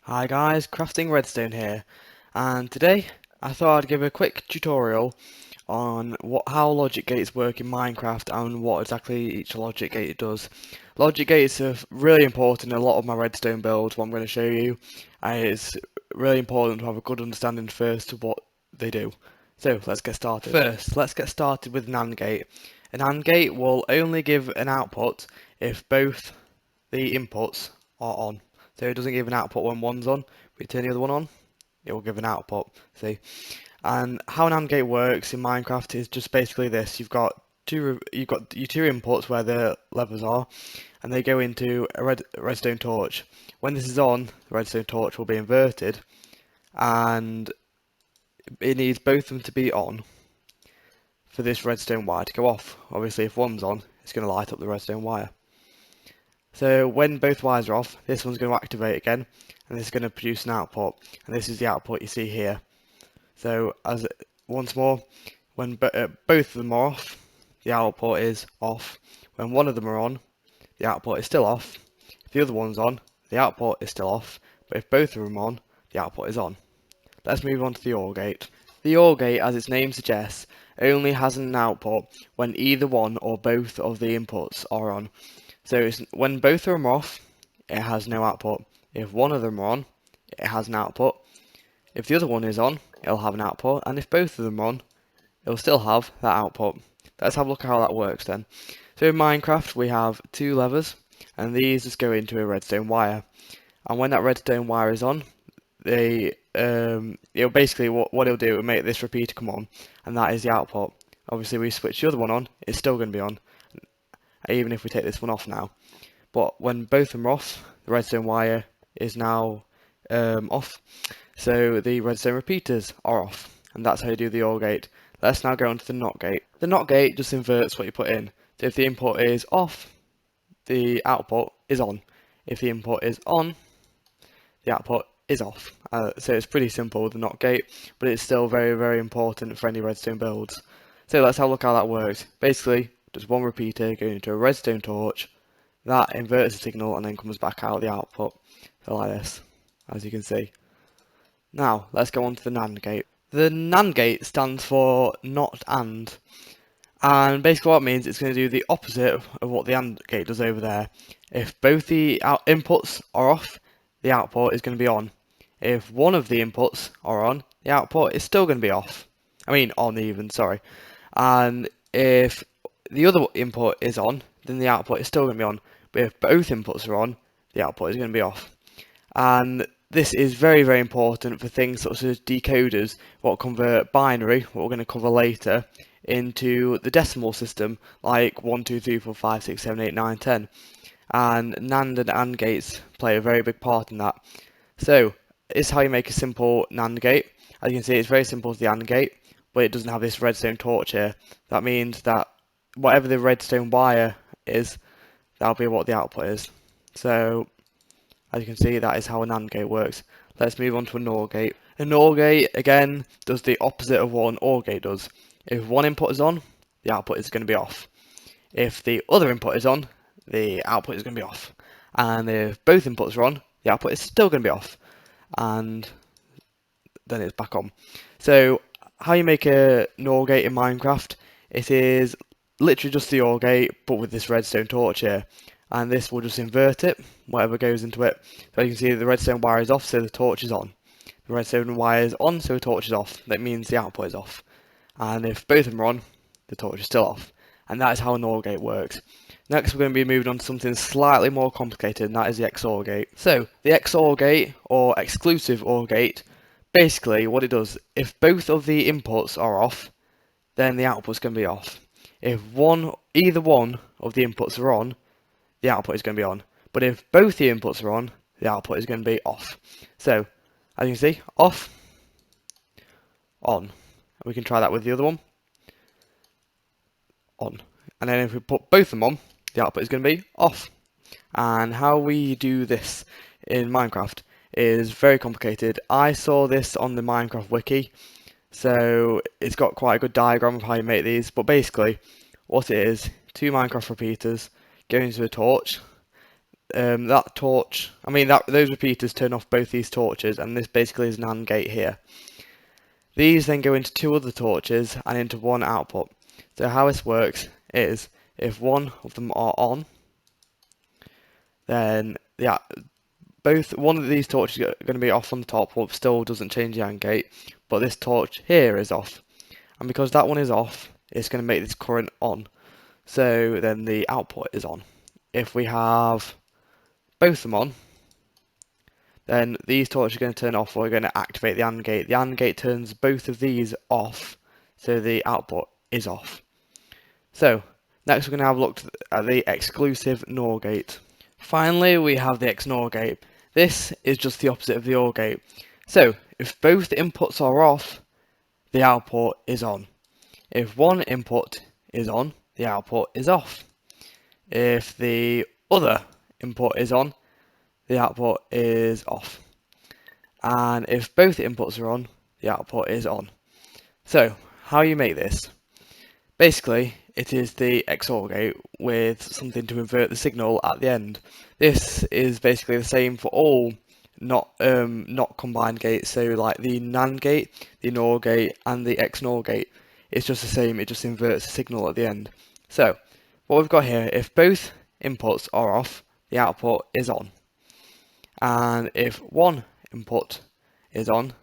Hi guys, Crafting Redstone here, and today I thought I'd give a quick tutorial on how logic gates work in Minecraft and what exactly each logic gate does. Logic gates are really important in a lot of my redstone builds, what I'm going to show you, and it's really important to have a good understanding first of what they do. So let's get started. First, let's get started with an AND gate. An AND gate will only give an output if both the inputs are on. So it doesn't give an output when one's on. We turn the other one on, it will give an output. See, and how an AND gate works in Minecraft is just basically this: you've got your two inputs where the levers are, and they go into a redstone torch. When this is on, the redstone torch will be inverted, and it needs both of them to be on for this redstone wire to go off. Obviously, if one's on, it's going to light up the redstone wire. So when both wires are off, this one's going to activate again, and this is going to produce an output, and this is the output you see here. So once more, when both of them are off, the output is off. When one of them are on, the output is still off. If the other one's on, the output is still off, but if both of them are on, the output is on. Let's move on to the OR gate. The OR gate, as its name suggests, only has an output when either one or both of the inputs are on. So when both of them are off, it has no output. If one of them are on, it has an output. If the other one is on, it'll have an output. And if both of them are on, it'll still have that output. Let's have a look at how that works then. So in Minecraft, we have two levers, and these just go into a redstone wire. And when that redstone wire is on, it'll basically what it'll do, it'll make this repeater come on, and that is the output. Obviously, we switch the other one on, it's still going to be on, even if we take this one off now. But when both of them are off, the redstone wire is now off, so the redstone repeaters are off, and that's how you do the OR gate. Let's now go on to the NOT gate. The NOT gate just inverts what you put in. So if the input is off, the output is on. If the input is on, the output is off. So it's pretty simple with the NOT gate, but it's still very, very important for any redstone builds. So let's have a look how that works. Basically, just one repeater going into a redstone torch, that inverts the signal and then comes back out the output. So like this, as you can see. Now, let's go on to the NAND gate. The NAND gate stands for not AND. And basically what it means, it's going to do the opposite of what the AND gate does over there. If both the inputs are off, the output is going to be on. If one of the inputs are on, the output is still going to be off. I mean on even, sorry. And if the other input is on, then the output is still going to be on. But if both inputs are on, the output is going to be off. And this is very, very important for things such as decoders, what convert binary, what we're going to cover later, into the decimal system, like 1, 2, 3, 4, 5, 6, 7, 8, 9, 10. And NAND and AND gates play a very big part in that. So, this is how you make a simple NAND gate. As you can see, it's very simple as the AND gate, but it doesn't have this redstone torch here. That means that whatever the redstone wire is, that'll be what the output is. So, as you can see, that is how an AND gate works. Let's move on to a NOR gate. A NOR gate, again, does the opposite of what an OR gate does. If one input is on, the output is going to be off. If the other input is on, the output is going to be off. And if both inputs are on, the output is still going to be off. And then it's back on. So, how you make a NOR gate in Minecraft, it is literally just the OR gate, but with this redstone torch here. And this will just invert it, whatever goes into it. So you can see the redstone wire is off, so the torch is on. The redstone wire is on, so the torch is off. That means the output is off. And if both of them are on, the torch is still off. And that is how an OR gate works. Next we're going to be moving on to something slightly more complicated, and that is the XOR gate. So, the XOR gate, or exclusive OR gate, basically what it does, if both of the inputs are off, then the output's going to be off. If either one of the inputs are on, the output is going to be on. But if both the inputs are on, the output is going to be off. So, as you can see, off, on. We can try that with the other one. On. And then if we put both of them on, the output is going to be off. And how we do this in Minecraft is very complicated. I saw this on the Minecraft wiki, so it's got quite a good diagram of how you make these. But basically, what it is, two Minecraft repeaters go into a torch. that torch, those repeaters turn off both these torches, and this basically is an AND gate here. These then go into two other torches and into one output. So how this works is, if one of them are on, then one of these torches are going to be off on the top, but still doesn't change the AND gate, but this torch here is off. And because that one is off, it's going to make this current on. So then the output is on. If we have both of them on, then these torches are going to turn off, or we're going to activate the AND gate. The AND gate turns both of these off, so the output is off. So, next we're going to have a look at the exclusive NOR gate. Finally, we have the XNOR gate. This is just the opposite of the OR gate. So, if both inputs are off, the output is on. If one input is on, the output is off. If the other input is on, the output is off. And if both inputs are on, the output is on. So, how you make this? Basically, it is the XOR gate with something to invert the signal at the end. This is basically the same for all not combined gates, so like the NAND gate, the NOR gate, and the XNOR gate. It's just the same, it just inverts the signal at the end. So, what we've got here, if both inputs are off, the output is on. And if one input is on,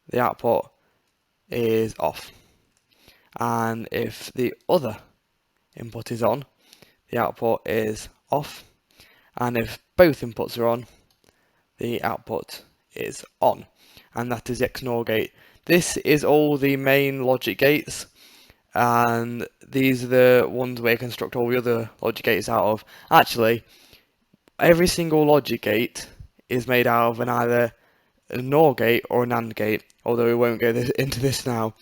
the output is off. And if the other input is on, the output is off. And if both inputs are on, the output is on. And that is the XNOR gate. This is all the main logic gates, and these are the ones we construct all the other logic gates out of. Actually, every single logic gate is made out of either a NOR gate or an AND gate, although we won't go into this now.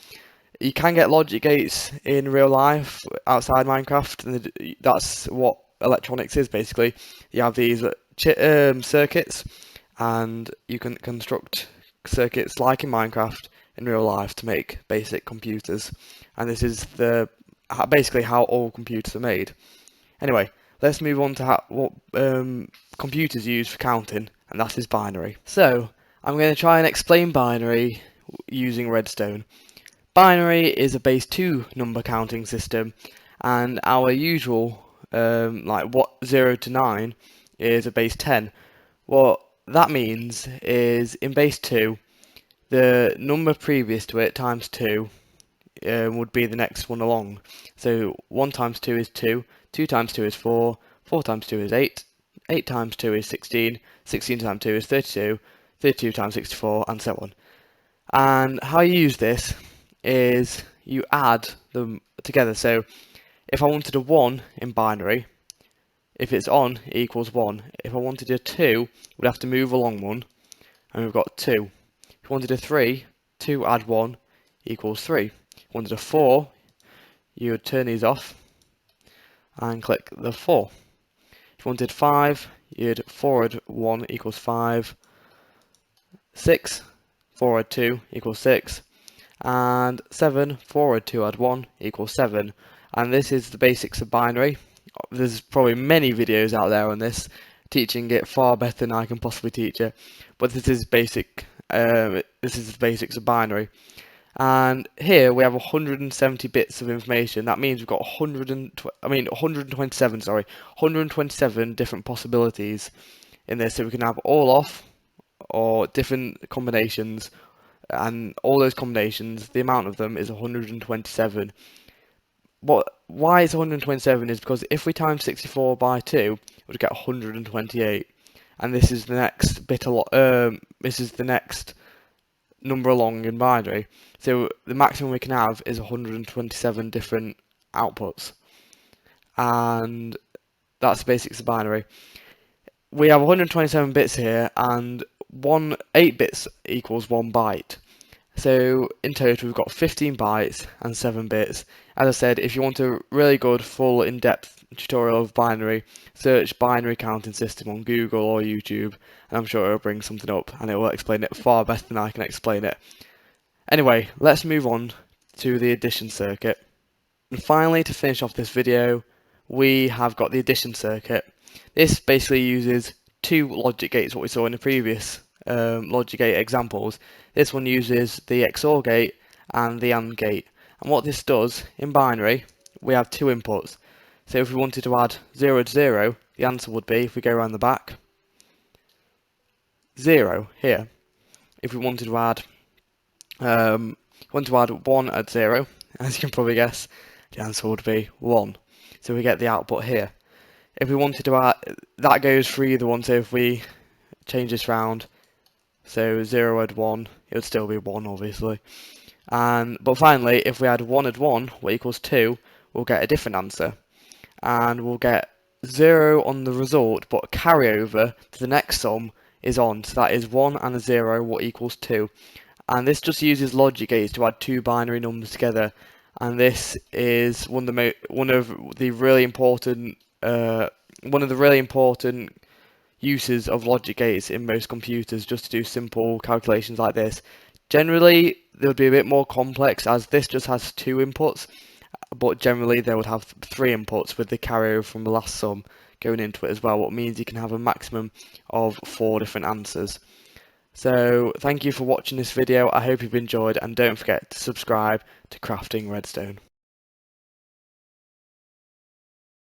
You can get logic gates in real life outside Minecraft, and that's what electronics is basically. You have these circuits, and you can construct circuits like in Minecraft in real life to make basic computers. And this is basically how all computers are made. Anyway, let's move on to what computers use for counting, and that is binary. So, I'm going to try and explain binary using Redstone. Binary is a base 2 number counting system, and our usual, 0 to 9, is a base 10. What that means is, in base 2, the number previous to it times 2 would be the next one along. So 1 times 2 is 2, 2 times 2 is 4, 4 times 2 is 8, 8 times 2 is 16, 16 times 2 is 32, 32 times 64, and so on. And how you use this is you add them together. So if I wanted a 1 in binary, if it's on, it equals 1. If I wanted a 2, we'd have to move along 1, and we've got 2. If I wanted a 3, 2 add 1 equals 3. If you wanted a 4, you would turn these off and click the 4. If you wanted 5, you'd 4 add 1 equals 5. 6, 4 add 2 equals 6. And 7, 4 add 2 add 1 equals 7. And this is the basics of binary. There's probably many videos out there on this, teaching it far better than I can possibly teach it. But this is basic. This is the basics of binary. And here we have 170 bits of information. That means we've got 127 different possibilities in this. So we can have all off or different combinations, and all those combinations, the amount of them is 127. Why it's 127 is because if we times 64 by 2, we'd get 128, and this is the next bit this is the next number along in binary. So the maximum we can have is 127 different outputs, and that's the basics of binary. We have 127 bits here, and 8 bits equals 1 byte. So in total we've got 15 bytes and 7 bits. As I said, if you want a really good full in-depth tutorial of binary, search binary counting system on Google or YouTube, and I'm sure it'll bring something up and it will explain it far better than I can explain it. Anyway, let's move on to the addition circuit. And finally, to finish off this video, we have got the addition circuit. This basically uses two logic gates, what we saw in the previous logic gate examples. This one uses the XOR gate and the AND gate. And what this does, in binary, we have two inputs. So if we wanted to add 0 to 0, the answer would be, if we go around the back, 0 here. If we wanted to add 1 at 0, as you can probably guess, the answer would be 1. So we get the output here. If we wanted to add, that goes for either one, so if we change this round, so 0 add 1, it would still be 1 obviously. But finally, if we add 1 add 1, what equals 2, we'll get a different answer. And we'll get 0 on the result, but carryover to the next sum is on. So that is 1 and a 0, what equals 2. And this just uses logic gates to add two binary numbers together. And this is one of the really important uses of logic gates in most computers, just to do simple calculations like this. Generally, they would be a bit more complex, as this just has two inputs, but generally they would have three inputs with the carryover from the last sum going into it as well, what means you can have a maximum of 4 different answers. So thank you for watching this video. I hope you've enjoyed, and don't forget to subscribe to Crafting Redstone.